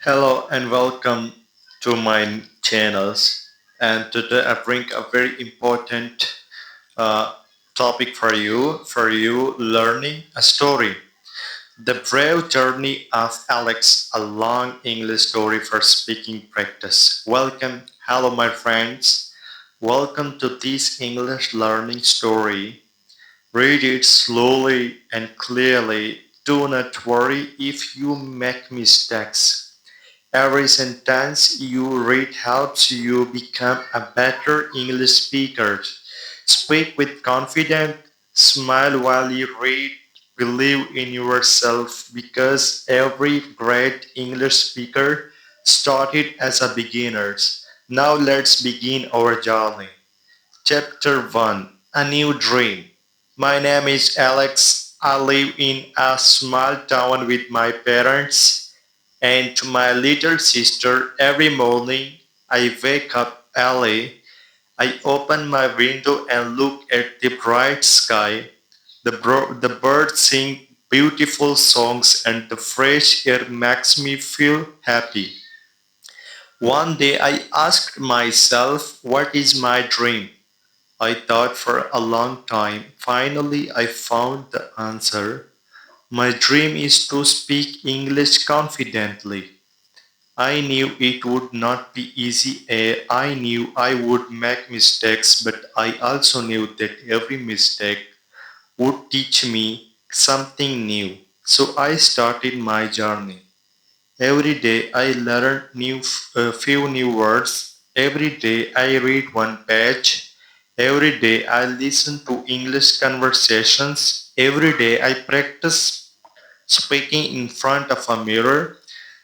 Hello and welcome to my channels. And today I bring a very important uh, topic for you learning a story. The brave journey of Alex, a long English story for speaking practice. Welcome, hello my friends. Welcome to this English learning story. Read it slowly and clearly. Do not worry if you make mistakes. Every sentence you read helps you become a better English speaker. Speak with confidence, smile while you read, believe in yourself because every great English speaker started as a beginner. Now let's begin our journey. Chapter 1, A New Dream. My name is Alex. I live in a small town with my parents and my little sister. Every morning I wake up early. I open my window and look at the bright sky. The birds sing beautiful songs and the fresh air makes me feel happy. One day I asked myself, what is my dream? I thought for a long time. Finally, I found the answer. My dream is to speak English confidently. I knew it would not be easy. I knew I would make mistakes, but I also knew that every mistake would teach me something new. So I started my journey. Every day I learned a few new words. Every day I read one page. Every day I listen to English conversations. Every day I practice speaking in front of a mirror.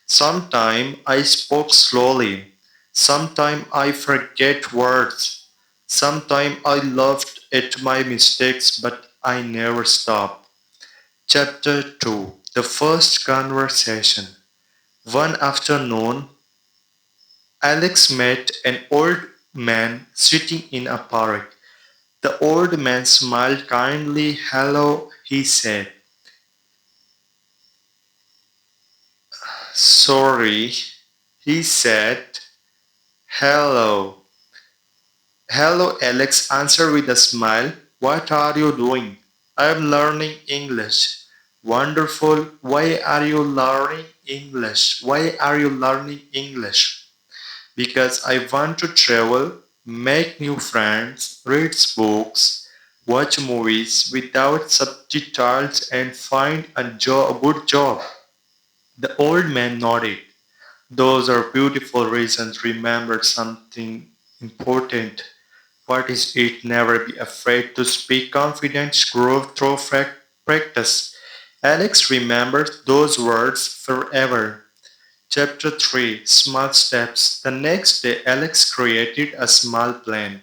Sometimes I spoke slowly. Sometimes I forget words. Sometimes I laughed at my mistakes, but I never stopped. Chapter 2, The First Conversation. One afternoon, Alex met an old man sitting in a park. The old man smiled kindly. Hello, he said. Sorry, he said. Hello. Hello, Alex answered with a smile. What are you doing? I'm learning English. Wonderful. Why are you learning English? Why are you learning English? Because I want to travel, make new friends, read books, watch movies without subtitles, and find a good job. The old man nodded. Those are beautiful reasons. Remember something important. What is it? Never be afraid to speak confidence, grow through practice. Alex remembers those words forever. Chapter 3, Small Steps. The next day, Alex created a small plan.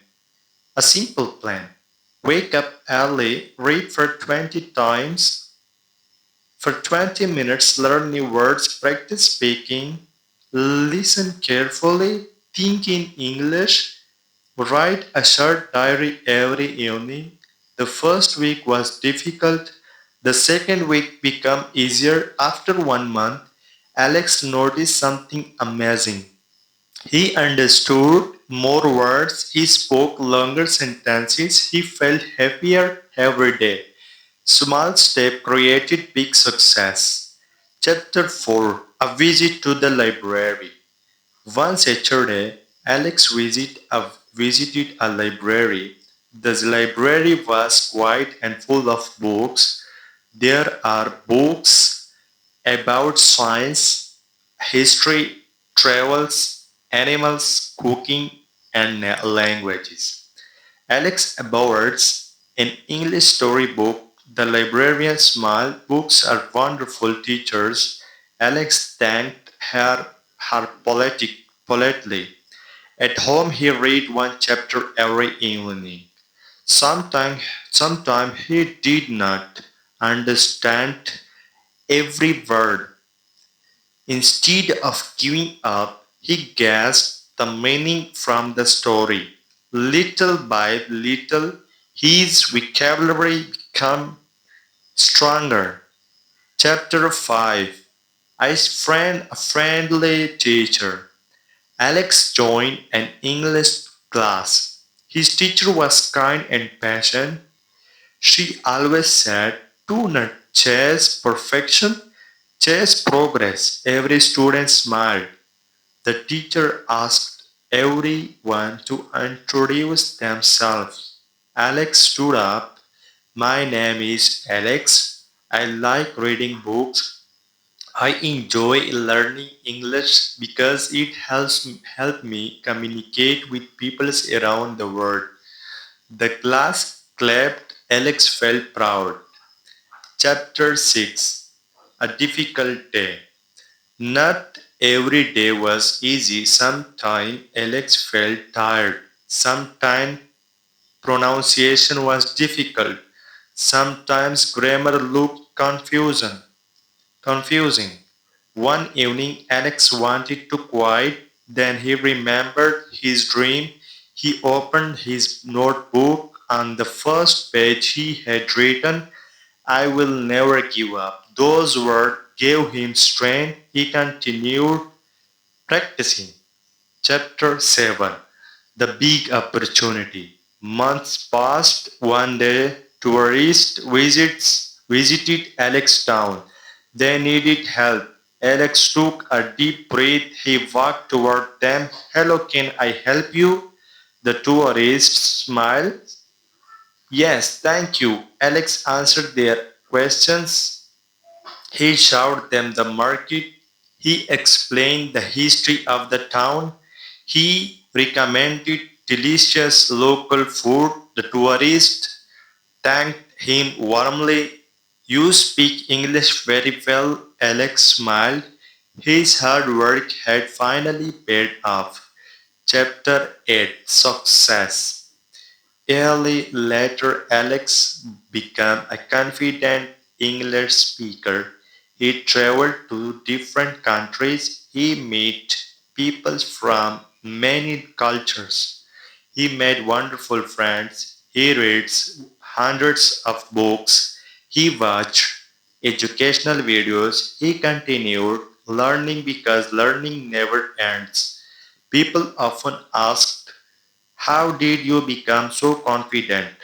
A simple plan. Wake up early, read for 20 times, for 20 minutes, learn new words, practice speaking, listen carefully, think in English, write a short diary every evening. The first week was difficult. The second week became easier. After 1 month, Alex noticed something amazing. He understood more words, he spoke longer sentences, he felt happier every day. Small step created big success. Chapter 4, A Visit to the Library. One Saturday, Alex visited a library. The library was quiet and full of books. There are books about science, history, travels, animals, cooking, and languages. Alex Bowards, an English storybook. The librarian's smiled. Books are wonderful teachers. Alex thanked her politely. At home, he read one chapter every evening. Sometimes, sometimes he did not understand every word. Instead of giving up, he gasped the meaning from the story. Little by little, his vocabulary became stronger. Chapter 5, A friendly teacher. Alex joined an English class. His teacher was kind and patient. She always said, "Do not chase perfection, chase progress." Every student smiled. The teacher asked everyone to introduce themselves. Alex stood up. "My name is Alex. I like reading books. I enjoy learning English because it help me communicate with people around the world." The class clapped. Alex felt proud. Chapter 6. A difficult day. Not every day was easy. Sometimes Alex felt tired. Sometimes pronunciation was difficult. Sometimes grammar looked confusing. One evening Alex wanted to quiet. Then he remembered his dream. He opened his notebook. On the first page he had written, "I will never give up." Those words gave him strength. He continued practicing. Chapter 7. The Big Opportunity. Months passed. One day, tourists visited Alex town. They needed help. Alex took a deep breath. He walked toward them. "Hello, can I help you?" The tourists smiled. "Yes, thank you." Alex answered their questions. He showed them the market. He explained the history of the town. He recommended delicious local food. The tourists thanked him warmly. "You speak English very well." Alex smiled. His hard work had finally paid off. Chapter 8. Success. Yearly later, Alex became a confident English speaker. He traveled to different countries. He met people from many cultures. He made wonderful friends. He reads hundreds of books. He watched educational videos. He continued learning because learning never ends. People often asked, "How did you become so confident?"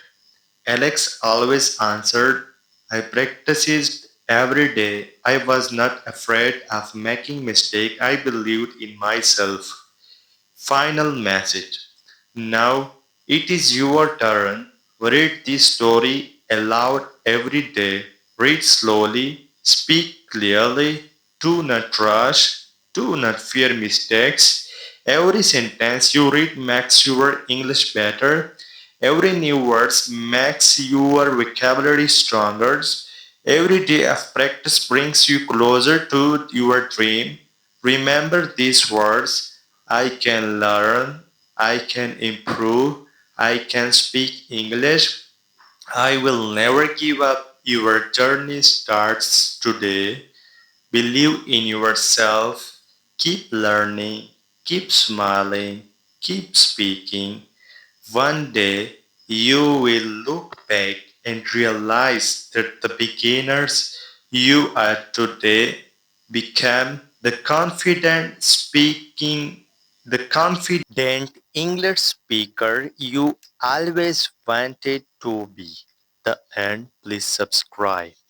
Alex always answered, "I practiced every day. I was not afraid of making mistakes. I believed in myself." Final message. Now it is your turn. Read this story aloud every day. Read slowly. Speak clearly. Do not rush. Do not fear mistakes. Every sentence you read makes your English better. Every new word makes your vocabulary stronger. Every day of practice brings you closer to your dream. Remember these words: "I can learn, I can improve, I can speak English, I will never give up." Your journey starts today. Believe in yourself, keep learning, keep smiling, keep speaking. One day you will look back and realize that the beginners you are today became the confident English speaker you always wanted to be. The end. Please subscribe.